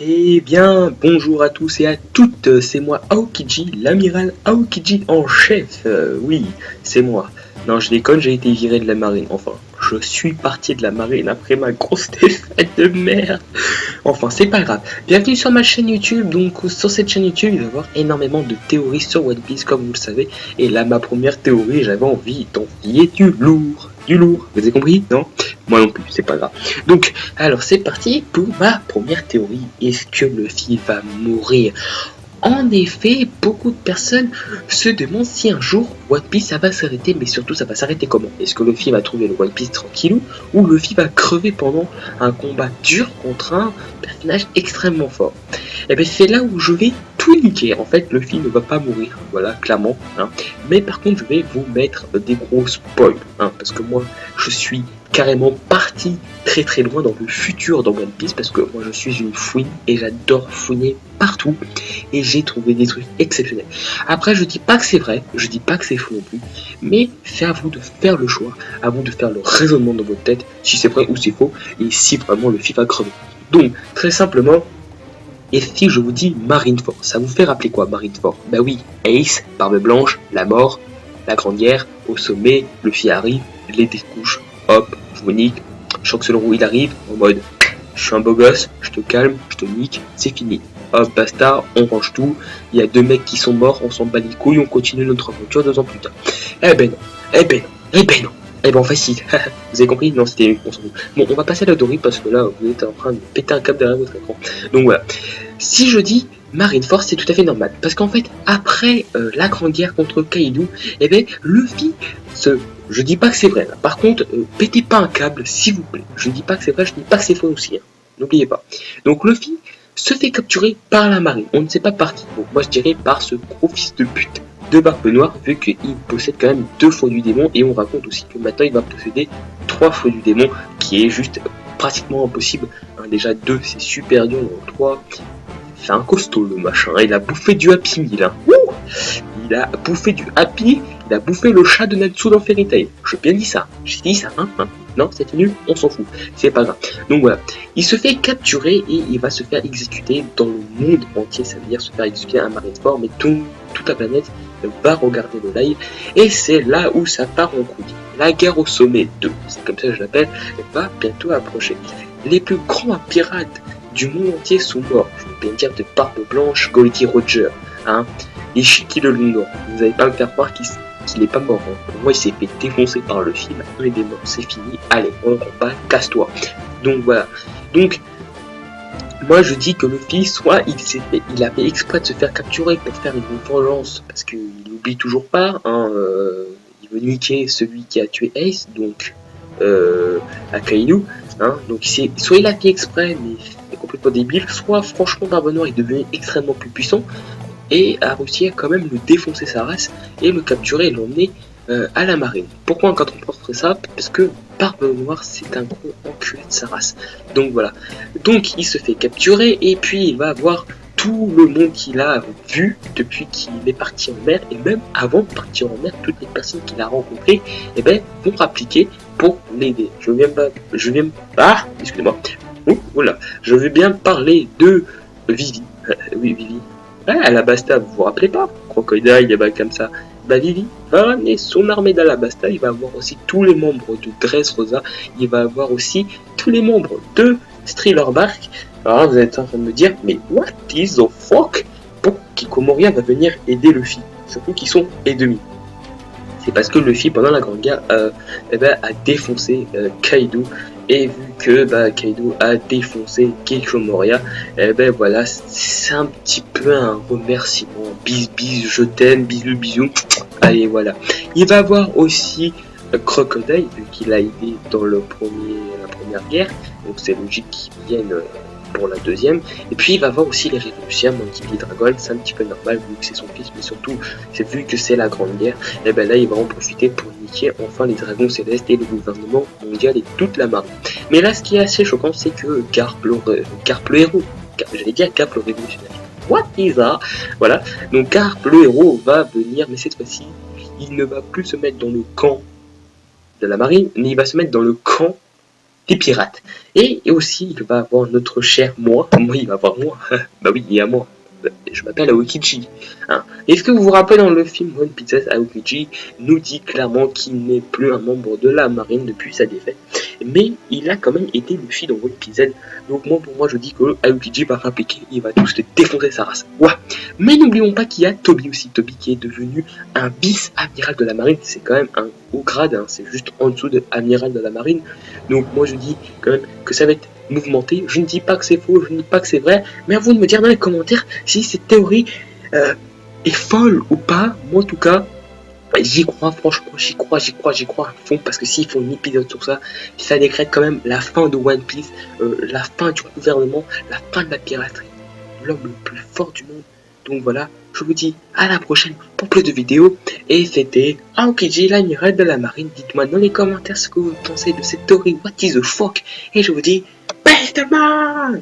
Eh bien, bonjour à tous et à toutes, c'est moi Aokiji, l'amiral Aokiji en chef. Oui, c'est moi. Non, je déconne, j'ai été viré de la marine. Enfin, je suis parti de la marine après ma grosse défaite de merde. Enfin, c'est pas grave. Bienvenue sur ma chaîne YouTube. Donc, sur cette chaîne YouTube, il va y avoir énormément de théories sur One Piece, comme vous le savez. Et là, ma première théorie, j'avais envie d'envoyer du lourd. Du lourd, vous avez compris? Non? Moi non plus, c'est pas grave. Donc, alors c'est parti pour ma première théorie. Est-ce que Luffy va mourir? En effet, beaucoup de personnes se demandent si un jour One Piece ça va s'arrêter, mais surtout ça va s'arrêter comment? Est-ce que Luffy va trouver le One Piece tranquillou ou Luffy va crever pendant un combat dur contre un personnage extrêmement fort? Et bien c'est là où je vais tout niquer. En fait, Luffy ne va pas mourir, voilà, clairement. Hein. Mais par contre, je vais vous mettre des gros spoils, hein, parce que moi, je suis carrément parti très loin dans le futur dans One Piece, parce que moi, je suis une fouine et j'adore fouiner partout. Et j'ai trouvé des trucs exceptionnels. Après, je dis pas que c'est vrai, je dis pas que c'est faux non plus, mais c'est à vous de faire le choix, à vous de faire le raisonnement dans votre tête, si c'est vrai ou c'est faux, et si vraiment Luffy va crever. Donc, très simplement, et si je vous dis Marineford, ça vous fait rappeler quoi Marineford? Bah oui, Ace, Barbe Blanche, la mort, la Grande Guerre, au sommet, Luffy arrive, les découche, hop, je vous nique, je sens que selon où il arrive, en mode, je suis un beau gosse, je te calme, je te nique, c'est fini. Hop, basta, on range tout, il y a deux mecs qui sont morts, on s'en bat les couilles, on continue notre aventure 2 ans plus tard. Eh ben non, eh ben non, eh ben non. Eh ben facile, vous avez compris? Non, c'était on s'en fout. Bon, on va passer à la théorie parce que là, vous êtes en train de péter un câble derrière votre écran. Donc voilà. Si je dis Marineford, c'est tout à fait normal. Parce qu'en fait, après la grande guerre contre Kaido, eh ben, Luffy je dis pas que c'est vrai. Là. Par contre, pétez pas un câble, s'il vous plaît. Je dis pas que c'est vrai, je dis pas que c'est faux aussi. Hein. N'oubliez pas. Donc Luffy se fait capturer par la marine. On ne sait pas par qui. Donc moi je dirais par ce gros fils de pute de Barbe Noire, vu qu'il possède quand même 2 fois du démon. Et on raconte aussi que maintenant il va posséder 3 fois du démon, qui est juste pratiquement impossible. Hein, déjà 2 c'est super dur, donc 3... C'est un costaud le machin, il a bouffé du Happy Meal. Hein. Il a bouffé du Happy, il a bouffé le chat de Natsu dans Fairy Tail. J'ai bien dit ça, j'ai dit ça, hein. Non, c'était nul, on s'en fout, c'est pas grave. Donc voilà, il se fait capturer et il va se faire exécuter dans le monde entier, ça veut dire se faire exécuter à Marineford, mais toute la planète va regarder le live et c'est là où ça part en couille. La guerre au sommet 2, c'est comme ça que je l'appelle, va bientôt approcher. Les plus grands pirates du monde entier sont morts. Je veux bien dire de Barbe Blanche, Goldie Roger, hein, et Shiki le Lion Noir. Vous n'allez pas me faire croire qu'il n'est pas mort. Hein. Pour moi, il s'est fait défoncer par le film. Maintenant, il est mort. C'est fini. Allez, on combat, casse-toi. Donc voilà. Donc, moi, je dis que Luffy, soit il a fait exprès de se faire capturer pour faire une vengeance, parce qu'il n'oublie toujours pas. Hein, il veut niquer celui qui a tué Ace, donc Akainu. Hein, donc soit il a fait exprès, mais c'est complètement débile, soit franchement Barbe Noire est devenu extrêmement plus puissant et a réussi à quand même le défoncer sa race et le capturer et l'emmener à la marine. Pourquoi quand on pense ça? Parce que Barbe Noire c'est un gros enculé de sa race. Donc voilà. Donc il se fait capturer et puis il va avoir tout le monde qu'il a vu depuis qu'il est parti en mer et même avant de partir en mer, toutes les personnes qu'il a rencontrées eh ben, vont rappliquer pour l'aider. Excusez-moi. Voilà. Je vais bien parler de Vivi. Oui, Vivi. Ah, Alabasta, vous vous rappelez pas? Crocodile, bah comme ça. Bah Vivi va ramener son armée d'Alabasta, il va avoir aussi tous les membres de Dressrosa, il va avoir aussi tous les membres de Thriller-Bark. Alors là, vous êtes en train de me dire, mais what is the fuck? Pour Kikomoria va venir aider Luffy, surtout qu'ils sont ennemis. C'est parce que Luffy, pendant la Grande Guerre, a défoncé Kaido. Et vu que Kaido a défoncé Kikomoria, voilà, c'est un petit peu un remerciement. Bis, je t'aime, bisous, bisous. Allez, voilà. Il va avoir aussi Crocodile, vu qu'il a aidé dans la première guerre. Donc c'est logique qu'il vienne pour la deuxième. Et puis il va voir aussi les révolutionnaires, Monkey D. Dragon, c'est un petit peu normal vu que c'est son fils, mais surtout c'est vu que c'est la Grande Guerre, et ben là il va en profiter pour niquer enfin les dragons célestes et le gouvernement mondial et toute la marine. Mais là ce qui est assez choquant c'est que Garp le héros, j'allais dire Garp le révolutionnaire. What is that? Voilà, donc Garp le héros va venir, mais cette fois-ci il ne va plus se mettre dans le camp de la marine, mais il va se mettre dans le camp des pirates. Et aussi, il va avoir notre cher moi. Moi, il va avoir moi. Bah oui, il y a moi. Je m'appelle Aokiji. Hein. Est-ce que vous vous rappelez dans le film One Piece, Aokiji nous dit clairement qu'il n'est plus un membre de la marine depuis sa défaite. Mais il a quand même été défi dans One Piece. Donc moi, pour moi, je dis que Aokiji va répliquer, il va tous les défoncer sa race. Ouais. Mais n'oublions pas qu'il y a Toby aussi. Toby qui est devenu un vice-amiral de la marine. C'est quand même un haut grade, hein. C'est juste en dessous de amiral de la marine. Donc moi, je dis quand même que ça va être mouvementé. Je ne dis pas que c'est faux, je ne dis pas que c'est vrai, mais à vous de me dire dans les commentaires si cette théorie est folle ou pas. Moi en tout cas, j'y crois, franchement, j'y crois à fond, parce que s'ils font un épisode sur ça, ça décrète quand même la fin de One Piece, la fin du gouvernement, la fin de la piraterie, l'homme le plus fort du monde. Donc voilà, je vous dis à la prochaine pour plus de vidéos, et c'était Aokiji, l'amiral de la marine. Dites-moi dans les commentaires ce que vous pensez de cette théorie, what is the fuck, et je vous dis, best man.